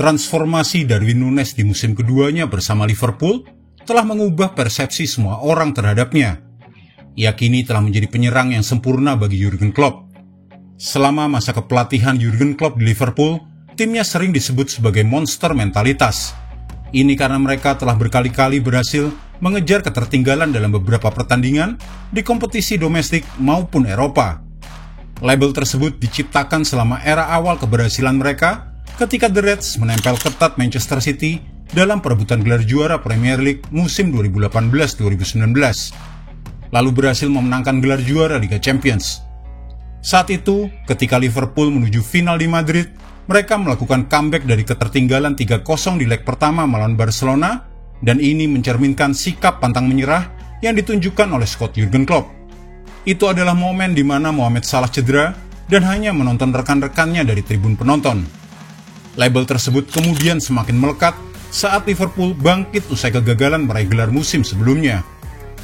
Transformasi Darwin Núñez di musim keduanya bersama Liverpool telah mengubah persepsi semua orang terhadapnya. Ia kini telah menjadi penyerang yang sempurna bagi Jurgen Klopp. Selama masa kepelatihan Jurgen Klopp di Liverpool, timnya sering disebut sebagai monster mentalitas. Ini karena mereka telah berkali-kali berhasil mengejar ketertinggalan dalam beberapa pertandingan di kompetisi domestik maupun Eropa. Label tersebut diciptakan selama era awal keberhasilan mereka ketika The Reds menempel ketat Manchester City dalam perebutan gelar juara Premier League musim 2018-2019, lalu berhasil memenangkan gelar juara Liga Champions. Saat itu, ketika Liverpool menuju final di Madrid, mereka melakukan comeback dari ketertinggalan 3-0 di leg pertama melawan Barcelona, dan ini mencerminkan sikap pantang menyerah yang ditunjukkan oleh Scott Jurgen Klopp. Itu adalah momen di mana Mohamed Salah cedera dan hanya menonton rekan-rekannya dari tribun penonton. Label tersebut kemudian semakin melekat saat Liverpool bangkit usai kegagalan meraih gelar musim sebelumnya.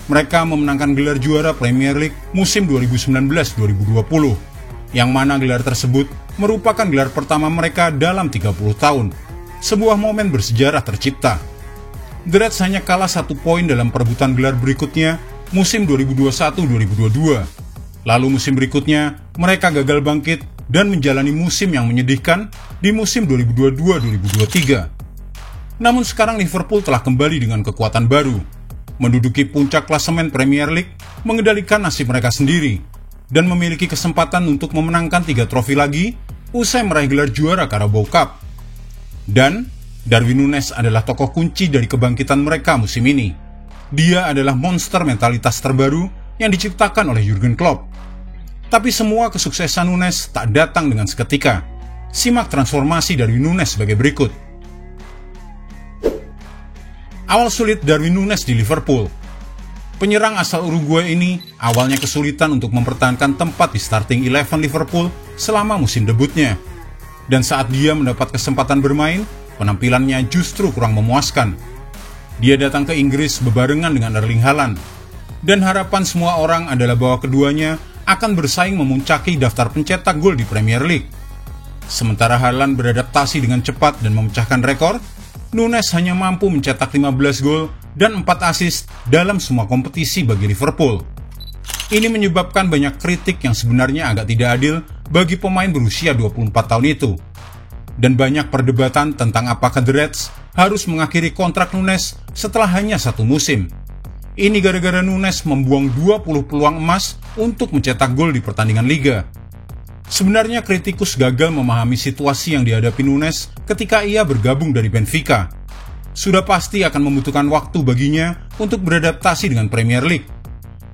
Mereka memenangkan gelar juara Premier League musim 2019-2020, yang mana gelar tersebut merupakan gelar pertama mereka dalam 30 tahun. Sebuah momen bersejarah tercipta. The Reds hanya kalah 1 poin dalam perebutan gelar berikutnya musim 2021-2022. Lalu musim berikutnya, mereka gagal bangkit dan menjalani musim yang menyedihkan di musim 2022-2023. Namun sekarang Liverpool telah kembali dengan kekuatan baru, menduduki puncak klasemen Premier League, mengendalikan nasib mereka sendiri, dan memiliki kesempatan untuk memenangkan 3 trofi lagi usai meraih gelar juara Carabao Cup. Dan Darwin Núñez adalah tokoh kunci dari kebangkitan mereka musim ini. Dia adalah monster mentalitas terbaru yang diciptakan oleh Jurgen Klopp. Tapi semua kesuksesan Núñez tak datang dengan seketika. Simak transformasi Darwin Núñez sebagai berikut. Awal sulit Darwin Núñez di Liverpool. Penyerang asal Uruguay ini awalnya kesulitan untuk mempertahankan tempat di starting 11 Liverpool selama musim debutnya. Dan saat dia mendapat kesempatan bermain, penampilannya justru kurang memuaskan. Dia datang ke Inggris bebarengan dengan Erling Haaland. Dan harapan semua orang adalah bahwa keduanya akan bersaing memuncaki daftar pencetak gol di Premier League. Sementara Haaland beradaptasi dengan cepat dan memecahkan rekor, Núñez hanya mampu mencetak 15 gol dan 4 assist dalam semua kompetisi bagi Liverpool. Ini menyebabkan banyak kritik yang sebenarnya agak tidak adil bagi pemain berusia 24 tahun itu. Dan banyak perdebatan tentang apakah The Reds harus mengakhiri kontrak Núñez setelah hanya 1 musim. Ini gara-gara Núñez membuang 20 peluang emas untuk mencetak gol di pertandingan liga. Sebenarnya kritikus gagal memahami situasi yang dihadapi Núñez ketika ia bergabung dari Benfica. Sudah pasti akan membutuhkan waktu baginya untuk beradaptasi dengan Premier League,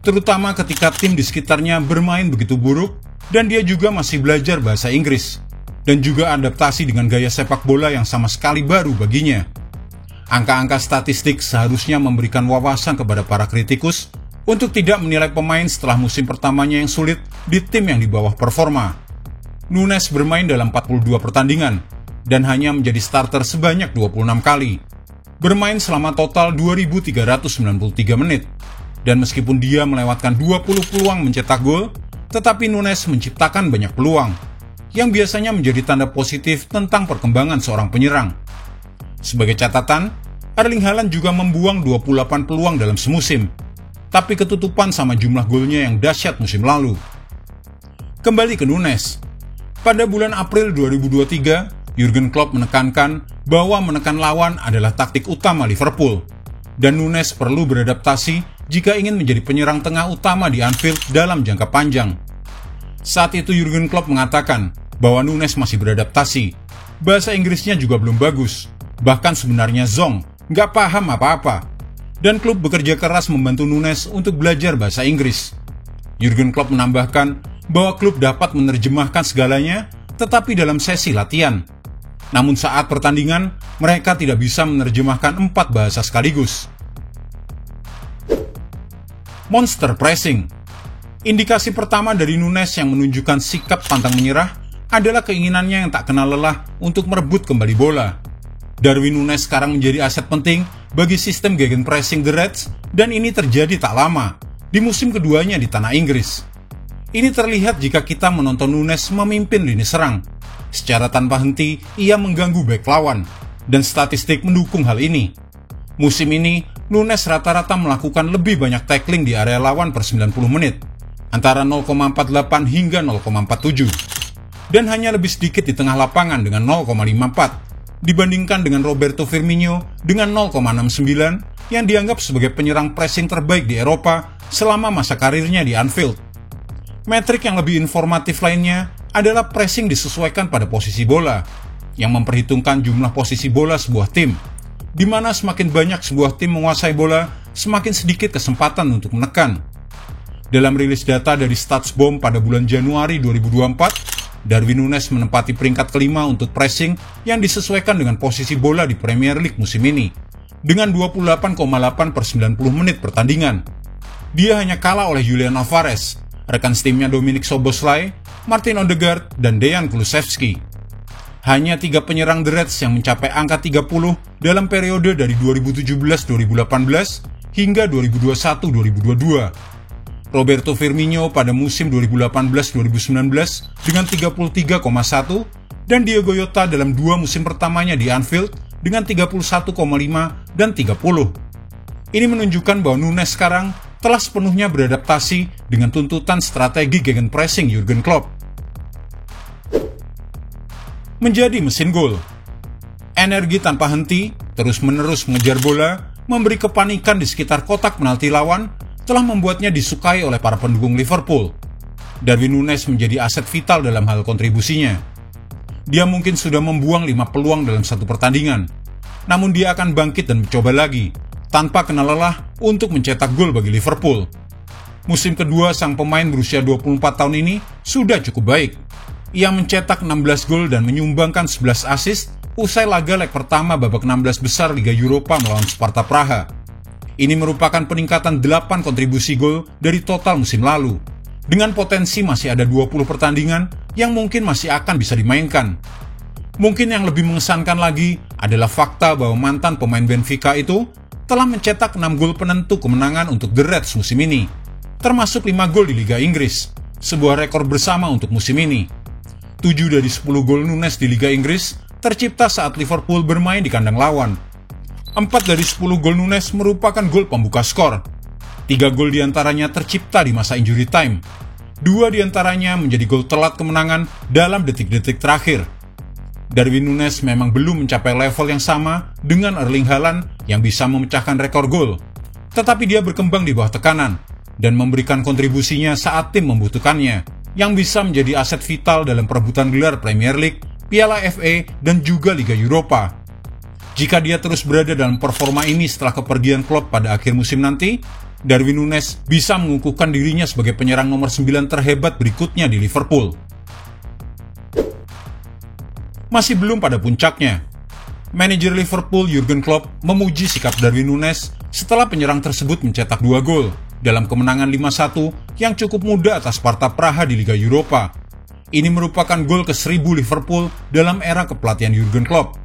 terutama ketika tim di sekitarnya bermain begitu buruk dan dia juga masih belajar bahasa Inggris, dan juga adaptasi dengan gaya sepak bola yang sama sekali baru baginya. Angka-angka statistik seharusnya memberikan wawasan kepada para kritikus untuk tidak menilai pemain setelah musim pertamanya yang sulit di tim yang di bawah performa. Núñez bermain dalam 42 pertandingan dan hanya menjadi starter sebanyak 26 kali. Bermain selama total 2.393 menit. Dan meskipun dia melewatkan 20 peluang mencetak gol, tetapi Núñez menciptakan banyak peluang, yang biasanya menjadi tanda positif tentang perkembangan seorang penyerang. Sebagai catatan, Erling Haaland juga membuang 28 peluang dalam semusim, tapi ketutupan sama jumlah golnya yang dahsyat musim lalu. Kembali ke Núñez. Pada bulan April 2023, Jurgen Klopp menekankan bahwa menekan lawan adalah taktik utama Liverpool, dan Núñez perlu beradaptasi jika ingin menjadi penyerang tengah utama di Anfield dalam jangka panjang. Saat itu Jurgen Klopp mengatakan bahwa Núñez masih beradaptasi. Bahasa Inggrisnya juga belum bagus. Bahkan sebenarnya zonk, nggak paham apa-apa. Dan klub bekerja keras membantu Núñez untuk belajar bahasa Inggris. Jurgen Klopp menambahkan bahwa klub dapat menerjemahkan segalanya, tetapi dalam sesi latihan. Namun saat pertandingan, mereka tidak bisa menerjemahkan 4 bahasa sekaligus. Monster pressing. Indikasi pertama dari Núñez yang menunjukkan sikap pantang menyerah adalah keinginannya yang tak kenal lelah untuk merebut kembali bola. Darwin Núñez sekarang menjadi aset penting bagi sistem gegenpressing The Reds, dan ini terjadi tak lama, di musim keduanya di tanah Inggris. Ini terlihat jika kita menonton Núñez memimpin lini serang. Secara tanpa henti, ia mengganggu bek lawan, dan statistik mendukung hal ini. Musim ini, Nunes rata-rata melakukan lebih banyak tackling di area lawan per 90 menit, antara 0,48 hingga 0,47, dan hanya lebih sedikit di tengah lapangan dengan 0,54, dibandingkan dengan Roberto Firmino dengan 0,69 yang dianggap sebagai penyerang pressing terbaik di Eropa selama masa karirnya di Anfield. Metrik yang lebih informatif lainnya adalah pressing disesuaikan pada posisi bola, yang memperhitungkan jumlah posisi bola sebuah tim, di mana semakin banyak sebuah tim menguasai bola, semakin sedikit kesempatan untuk menekan. Dalam rilis data dari StatsBomb pada bulan Januari 2024, Darwin Nunes menempati peringkat kelima untuk pressing yang disesuaikan dengan posisi bola di Premier League musim ini, dengan 28,8 per 90 menit pertandingan. Dia hanya kalah oleh Julian Alvarez, rekan setimnya Dominik Szoboszlai, Martin Odegaard, dan Dejan Kulusevski. Hanya 3 penyerang The Reds yang mencapai angka 30 dalam periode dari 2017-2018 hingga 2021-2022. Roberto Firmino pada musim 2018-2019 dengan 33,1 dan Diogo Jota dalam 2 musim pertamanya di Anfield dengan 31,5 dan 30. Ini menunjukkan bahwa Nunes sekarang telah sepenuhnya beradaptasi dengan tuntutan strategi gegenpressing Jurgen Klopp. Menjadi mesin gol. Energi tanpa henti, terus-menerus mengejar bola, memberi kepanikan di sekitar kotak penalti lawan, telah membuatnya disukai oleh para pendukung Liverpool. Darwin Nunes menjadi aset vital dalam hal kontribusinya. Dia mungkin sudah membuang 5 peluang dalam satu pertandingan, namun dia akan bangkit dan mencoba lagi, tanpa kena lelah untuk mencetak gol bagi Liverpool. Musim kedua sang pemain berusia 24 tahun ini sudah cukup baik. Ia mencetak 16 gol dan menyumbangkan 11 assist usai laga leg pertama babak 16 besar Liga Eropa melawan Sparta Praha. Ini merupakan peningkatan 8 kontribusi gol dari total musim lalu, dengan potensi masih ada 20 pertandingan yang mungkin masih akan bisa dimainkan. Mungkin yang lebih mengesankan lagi adalah fakta bahwa mantan pemain Benfica itu telah mencetak 6 gol penentu kemenangan untuk The Reds musim ini, termasuk 5 gol di Liga Inggris, sebuah rekor bersama untuk musim ini. 7 dari 10 gol Nunes di Liga Inggris tercipta saat Liverpool bermain di kandang lawan. 4 dari 10 gol Nunes merupakan gol pembuka skor. 3 gol diantaranya tercipta di masa injury time. 2 diantaranya menjadi gol telat kemenangan dalam detik-detik terakhir. Darwin Nunes memang belum mencapai level yang sama dengan Erling Haaland yang bisa memecahkan rekor gol. Tetapi dia berkembang di bawah tekanan dan memberikan kontribusinya saat tim membutuhkannya, yang bisa menjadi aset vital dalam perebutan gelar Premier League, Piala FA, dan juga Liga Eropa. Jika dia terus berada dalam performa ini setelah kepergian Klopp pada akhir musim nanti, Darwin Nunes bisa mengukuhkan dirinya sebagai penyerang nomor 9 terhebat berikutnya di Liverpool. Masih belum pada puncaknya, manajer Liverpool Jurgen Klopp memuji sikap Darwin Nunes setelah penyerang tersebut mencetak 2 gol dalam kemenangan 5-1 yang cukup mudah atas Sparta Praha di Liga Eropa. Ini merupakan gol ke-1000 Liverpool dalam era kepelatihan Jurgen Klopp.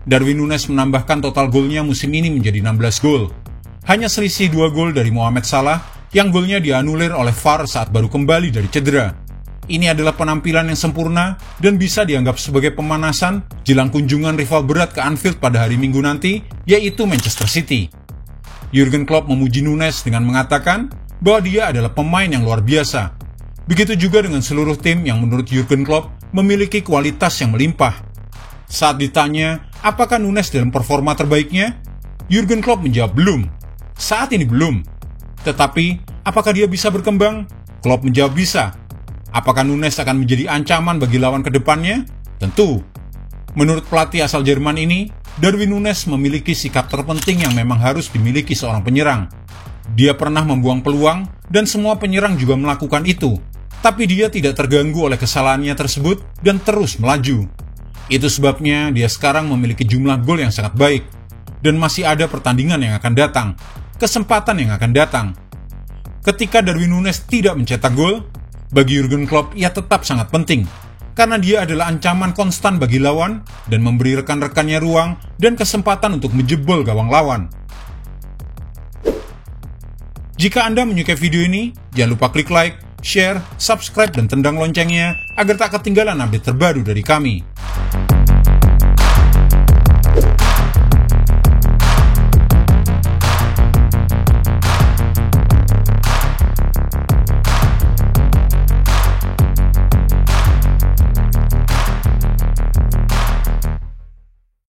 Darwin Nunes menambahkan total golnya musim ini menjadi 16 gol. Hanya selisih 2 gol dari Mohamed Salah yang golnya dianulir oleh VAR saat baru kembali dari cedera. Ini adalah penampilan yang sempurna dan bisa dianggap sebagai pemanasan jelang kunjungan rival berat ke Anfield pada hari Minggu nanti, yaitu Manchester City. Jurgen Klopp memuji Nunes dengan mengatakan bahwa dia adalah pemain yang luar biasa. Begitu juga dengan seluruh tim yang menurut Jurgen Klopp memiliki kualitas yang melimpah. Saat ditanya apakah Nunes dalam performa terbaiknya, Jurgen Klopp menjawab belum. Saat ini belum. Tetapi apakah dia bisa berkembang? Klopp menjawab bisa. Apakah Nunes akan menjadi ancaman bagi lawan ke depannya? Tentu. Menurut pelatih asal Jerman ini, Darwin Nunes memiliki sikap terpenting yang memang harus dimiliki seorang penyerang. Dia pernah membuang peluang dan semua penyerang juga melakukan itu, tapi dia tidak terganggu oleh kesalahannya tersebut dan terus melaju. Itu sebabnya dia sekarang memiliki jumlah gol yang sangat baik dan masih ada pertandingan yang akan datang, kesempatan yang akan datang. Ketika Darwin Nunes tidak mencetak gol, bagi Jurgen Klopp ia tetap sangat penting, karena dia adalah ancaman konstan bagi lawan dan memberi rekan-rekannya ruang dan kesempatan untuk menjebol gawang lawan. Jika Anda menyukai video ini, jangan lupa klik like, share, subscribe, dan tendang loncengnya agar tak ketinggalan update terbaru dari kami.